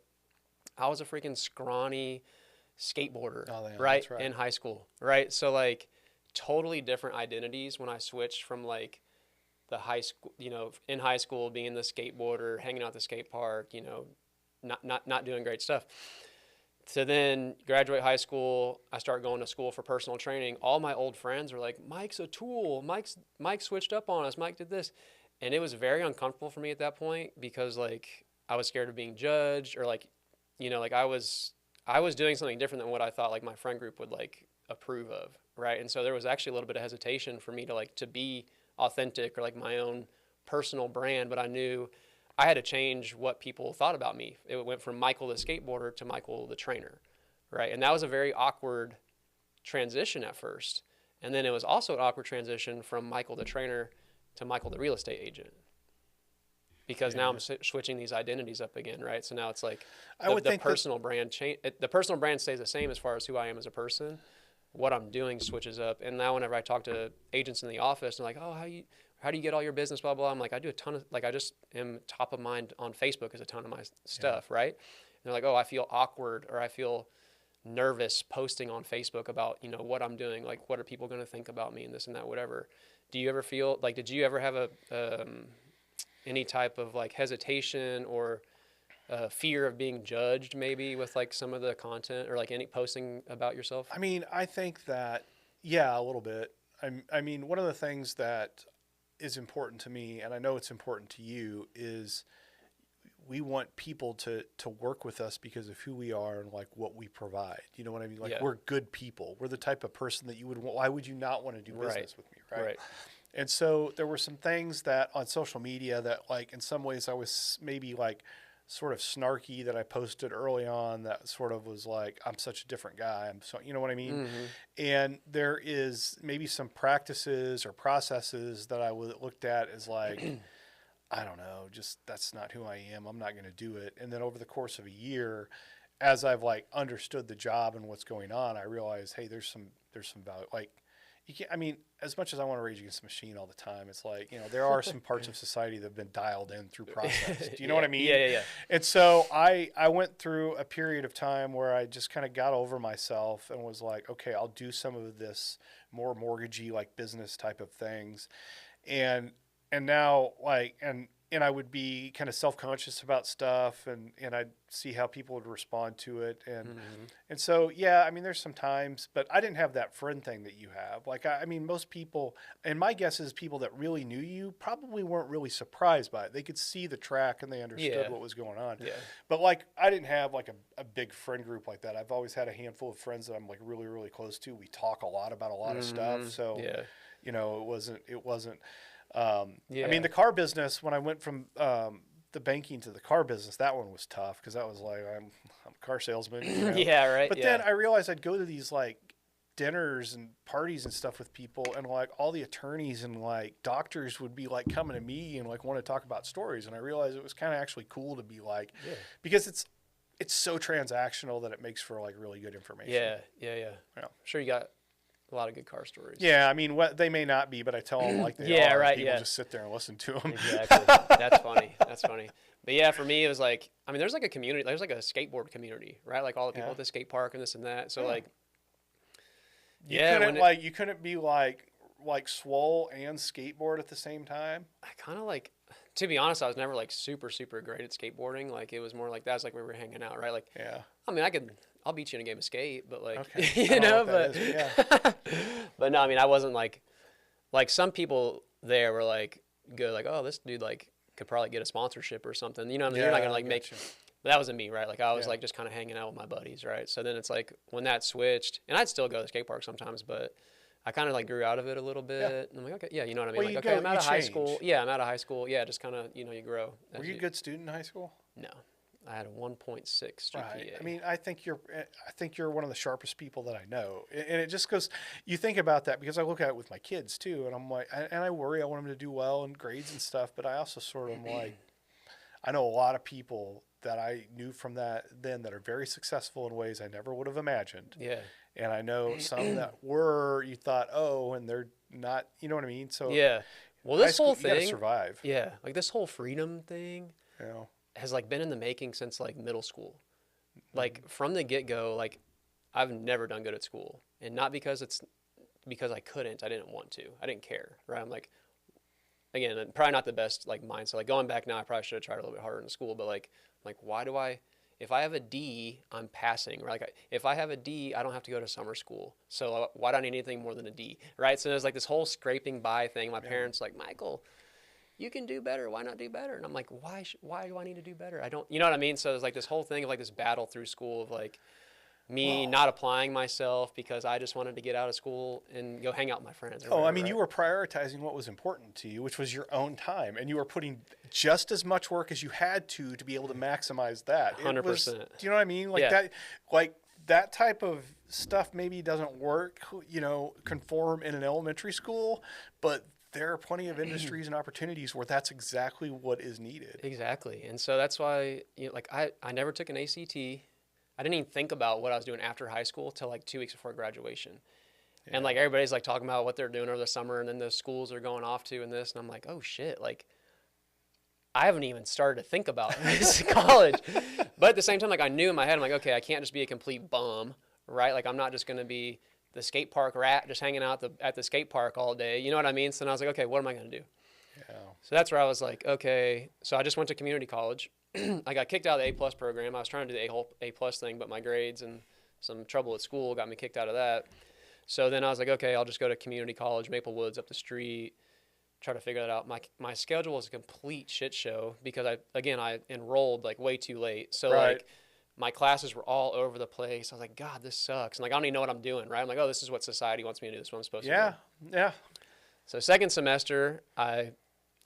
I was a freaking scrawny skateboarder, Oh, yeah, right? that's right. In high school, right? So like totally different identities when I switched from like the high school, you know, in high school being the skateboarder, hanging out at the skate park, you know, not doing great stuff. So then graduate high school, I start going to school for personal training. All my old friends were like, Mike's a tool. Mike switched up on us. Mike did this. And it was very uncomfortable for me at that point because like I was scared of being judged or like, you know, like I was doing something different than what I thought like my friend group would like approve of, right? And so there was actually a little bit of hesitation for me to like to be authentic or like my own personal brand, but I knew I had to change what people thought about me. It went from Michael the skateboarder to Michael the trainer, right? And that was a very awkward transition at first. And then it was also an awkward transition from Michael the trainer to Michael the real estate agent. Because now I'm switching these identities up again, right? So now it's like the personal brand change. The personal brand stays the same as far as who I am as a person. What I'm doing switches up. And now whenever I talk to agents in the office, they're like, "Oh, how do you get all your business?" Blah blah. I'm like, I do a ton of like I just am top of mind on Facebook as a ton of my stuff, right? And they're like, "Oh, I feel awkward or I feel nervous posting on Facebook about what I'm doing. Like, what are people going to think about me and this and that, whatever." Do you ever feel like? Did you ever have any type of like hesitation or fear of being judged maybe with like some of the content or like any posting about yourself? I mean, I think that, yeah, a little bit. I mean, one of the things that is important to me, and I know it's important to you, is we want people to work with us because of who we are and like what we provide. You know what I mean? Like we're good people. We're the type of person that you would want. Why would you not want to do business with me? Right. And so there were some things that on social media that like in some ways I was maybe like sort of snarky that I posted early on that sort of was like, I'm such a different guy. I'm so, you know what I mean? Mm-hmm. And there is maybe some practices or processes that I looked at as like, I don't know, just that's not who I am. I'm not going to do it. And then over the course of a year, as I've like understood the job and what's going on, I realized, hey, there's some value. Like, you can't, I mean, as much as I want to rage against the machine all the time, it's like, there are some parts of society that have been dialed in through process. Do you know what I mean? Yeah. And so I went through a period of time where I just kind of got over myself and was like, okay, I'll do some of this more mortgagey, like business type of things. And now like, and I would be kind of self-conscious about stuff and I'd see how people would respond to it. And so, yeah, I mean, there's some times, but I didn't have that friend thing that you have. Like, I mean, most people, and my guess is people that really knew you probably weren't really surprised by it. They could see the track and they understood what was going on. Yeah. But like, I didn't have like a big friend group like that. I've always had a handful of friends that I'm like really, really close to. We talk a lot about a lot of stuff. So, it wasn't, I mean, the car business, when I went from the banking to the car business, that one was tough because that was like, I'm a car salesman. Yeah, right. But then I realized I'd go to these like dinners and parties and stuff with people, and like all the attorneys and like doctors would be like coming to me and like want to talk about stories. And I realized it was kind of actually cool to be like, because it's so transactional that it makes for like really good information. Yeah. I'm sure you got a lot of good car stories. Yeah, I mean, they may not be, but I tell them like they are. Right. People just sit there and listen to them. Exactly. That's funny. But yeah, for me, it was like, I mean, there's like a community. There's like a skateboard community, right? Like all the people at the skate park and this and that. So like, you couldn't be like swole and skateboard at the same time. I kind of like, to be honest, I was never like super great at skateboarding. Like it was more like that's like we were hanging out, right? Like, I mean, I'll beat you in a game of skate, but like, but no, I mean, I wasn't like some people there were like, go like, oh, this dude like could probably get a sponsorship or something. You know what I mean? You're not gonna like make, But that wasn't me, right? Like I was Yeah. like just kind of hanging out with my buddies, right? So then it's like when that switched, and I'd still go to the skate park sometimes, but I kind of like grew out of it a little Yeah. bit. And I'm like, okay, yeah, you know what I mean? Well, Like, you okay, go, I'm out you of high change. school. Yeah, I'm out of high school. Yeah, just kind of, you grow. Were as you a good student in high school? No, I had a 1.6 GPA. Right. I mean, I think you're one of the sharpest people that I know, and it just goes. You think about that because I look at it with my kids too, and I'm like, and I worry. I want them to do well in grades and stuff, but I also sort of am like, I know a lot of people that I knew from that then that are very successful in ways I never would have imagined, Yeah. and I know some that were you thought, oh, and they're not. You know what I mean? So Yeah. Well, high this school, whole you gotta thing, survive. yeah, like this whole freedom thing You know. has like been in the making since like middle school. Like from the get go, like I've never done good at school, and not because I couldn't, I didn't want to, I didn't care, right? I'm like, again, probably not the best like mindset. Like going back now, I probably should have tried a little bit harder in school, but like why do I? If I have a D, I'm passing, right? Like if I have a D, I don't have to go to summer school. So why do I need anything more than a D, right? So there's like this whole scraping by thing. My parents like, Michael, you can do better. Why not do better? And I'm like, why do I need to do better? I don't, you know what I mean? So it's like this whole thing of like this battle through school of like me not applying myself because I just wanted to get out of school and go hang out with my friends. Or Oh, I whatever, mean, right? you were prioritizing what was important to you, which was your own time, and you were putting just as much work as you had to be able to maximize that. It was- 100%. Do you know what I mean? Like Yeah. that type of stuff maybe doesn't work, conform in an elementary school, but there are plenty of industries and opportunities where that's exactly what is needed. Exactly. And so that's why, like I never took an ACT. I didn't even think about what I was doing after high school till like 2 weeks before graduation. And like everybody's like talking about what they're doing over the summer and then the schools are going off to and this. And I'm like, oh shit, like I haven't even started to think about this college. But at the same time, like I knew in my head, I'm like, okay, I can't just be a complete bum, right? Like I'm not just going to be the skate park rat just hanging out at the skate park all day. You know what I mean? So then I was like, okay, what am I going to do? Yeah. So that's where I was like, okay. So I just went to community college. I got kicked out of the A+ program. I was trying to do the whole A+ thing, but my grades and some trouble at school got me kicked out of that. So then I was like, okay, I'll just go to community college, Maple Woods up the street, try to figure that out. My schedule was a complete shit show because I enrolled like way too late. So Right. like my classes were all over the place. I was like, God, this sucks. And like I don't even know what I'm doing, right? I'm like, oh, this is what society wants me to do. This is what I'm supposed to do. Yeah. Yeah. So second semester,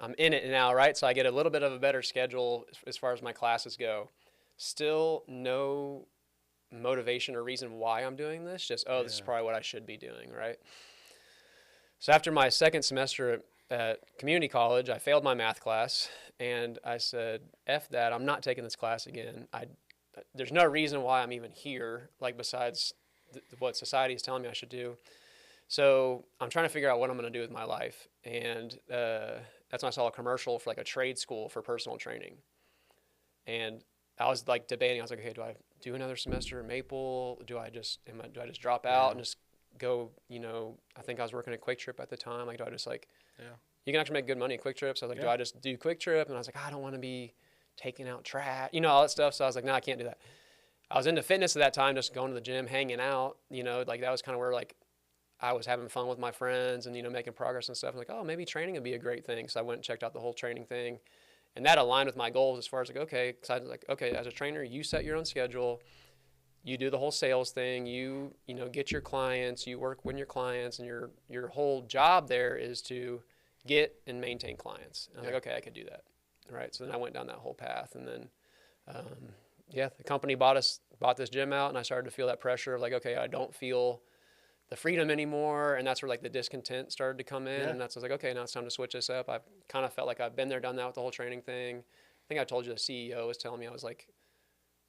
I'm in it now, right? So I get a little bit of a better schedule as far as my classes go. Still no motivation or reason why I'm doing this. Just, this is probably what I should be doing, right? So after my second semester at community college, I failed my math class, and I said, F that, I'm not taking this class again. There's no reason why I'm even here, like besides what society is telling me I should do. So I'm trying to figure out what I'm going to do with my life. And that's when I saw a commercial for like a trade school for personal training. And I was like debating, I was like, okay, do I do another semester at Maple? Do I just drop out and just go, I think I was working at Quick Trip at the time. Like, do I just like, you can actually make good money at Quick Trip. So I was like, do I just do Quick Trip? And I was like, I don't want to be taking out trash, all that stuff. So I was like, no, I can't do that. I was into fitness at that time, just going to the gym, hanging out, like that was kind of where like I was having fun with my friends and, making progress and stuff. I'm like, oh, maybe training would be a great thing. So I went and checked out the whole training thing. And that aligned with my goals as far as like, okay, because I was like, okay, as a trainer, you set your own schedule. You do the whole sales thing. You get your clients. You work with your clients. And your whole job there is to get and maintain clients. And I was like, okay, I could do that. Right. So then I went down that whole path. And then, the company bought this gym out. And I started to feel that pressure of like, okay, I don't feel the freedom anymore, and that's where like the discontent started to come in, and that's I was like, okay, now it's time to switch this up. I kind of felt like I've been there, done that with the whole training thing. I think I told you the CEO was telling me I was like,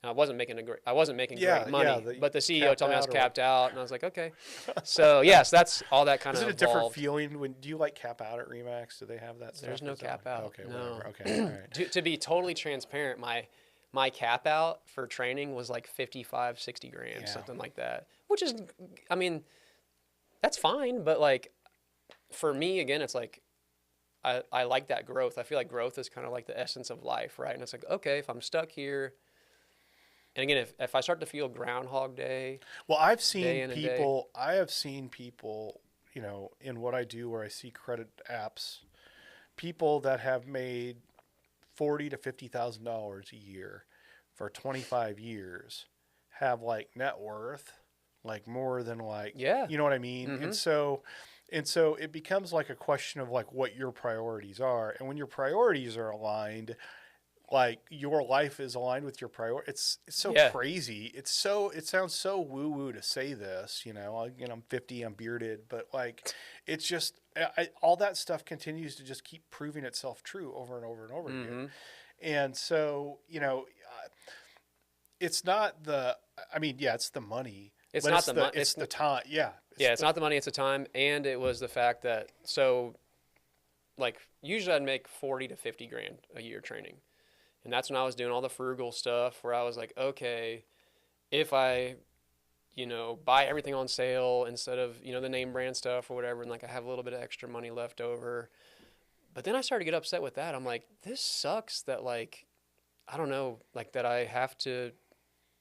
I wasn't making great money, but the CEO told me I was capped out, and I was like, okay. So yes, that's all that kind of. Is it a different feeling when do you like cap out at Remax? Do they have that stuff? There's no cap out. Okay, no. whatever. Okay, all right. To be totally transparent, my cap out for training was like 55, 60 grand, something like that, which is, I mean, that's fine, but like for me, again, it's like I like that growth. I feel like growth is kind of like the essence of life, right? And it's like, okay, if I'm stuck here, and again, if I start to feel Groundhog Day, well, I have seen people, in what I do, where I see credit apps, people that have made $40,000 to $50,000 a year for 25 years have like net worth, like more than like, Yeah. you know what I mean? Mhm. And so it becomes like a question of like what your priorities are. And when your priorities are aligned, like your life is aligned with your priority. It's so Yeah. crazy. It sounds so woo woo to say this, you know, again, I'm 50, I'm bearded, but like, it's just, all that stuff continues to just keep proving itself true over and over and over again. Mhm. And so, you know, it's not the, I mean, yeah, it's the money. It's but not it's the the, mon- it's the time. Yeah. Yeah, it's not the money, it's the time, and it was the fact that like usually I'd make 40 to 50 grand a year training. And that's when I was doing all the frugal stuff where I was like, okay, if I, buy everything on sale instead of, the name brand stuff or whatever, and like I have a little bit of extra money left over. But then I started to get upset with that. I'm like, this sucks that like, I don't know, like that I have to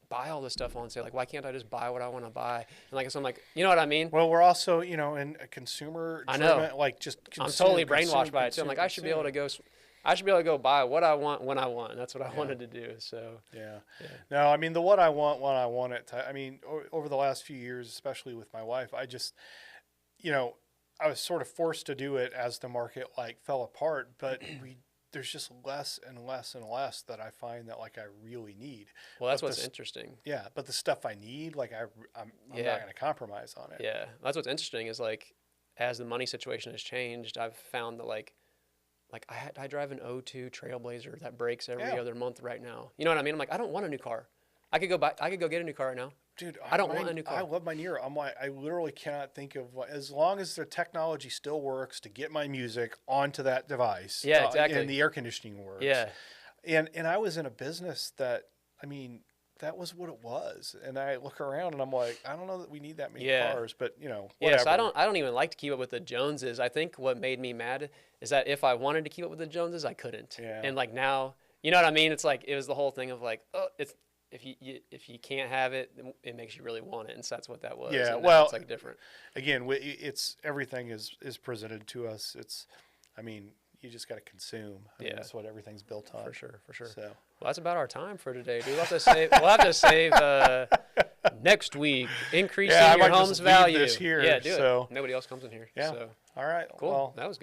buy all this stuff on sale. Like, why can't I just buy what I want to buy? And like, so I'm like, you know what I mean? Well, we're also, you know, in a consumer, I know. like just I'm consume, totally brainwashed consume, by it too. I'm like, consume, I should be able to consume. go. I should be able to go buy what I want when I want. And that's what I wanted to do. So Yeah. Yeah. No, I mean, the what I want when I want it. I mean, over the last few years, especially with my wife, I just, you know, I was sort of forced to do it as the market like fell apart, but there's just less and less and less that I find that like I really need. well, that's But what's this- interesting. Yeah, but the stuff I need, like I'm Yeah. not going to compromise on it. Yeah, that's what's interesting is like, as the money situation has changed, I've found that like I drive an '02 Trailblazer that breaks every Yeah. other month right now. You know what I mean? I'm like, I don't want a new car. I could go get a new car right now. Dude, I don't want a new car. I love my Nero. I'm like, I literally cannot think of as long as the technology still works to get my music onto that device. Yeah, exactly. And the air conditioning works. Yeah, And I was in a business that, I mean, that was what it was. And I look around and I'm like, I don't know that we need that many Yeah. cars, but you know, yeah. whatever. So I don't even like to keep up with the Joneses. I think what made me mad is that if I wanted to keep up with the Joneses, I couldn't. Yeah. And like now, you know what I mean? It's like it was the whole thing of like, oh, it's if you can't have it, it makes you really want it, and so that's what that was. Yeah, And now well, it's like different. Again, it's everything is presented to us. It's, I mean, you just got to consume. I mean, Yeah. that's what everything's built on. For sure, for sure. So, Well, that's about our time for today, dude. We'll have to save. Next week. Increasing Yeah, I your might just home's leave value. this here, Yeah, do so- it. Nobody else comes in here. Yeah. So all right. cool. Well, That was good.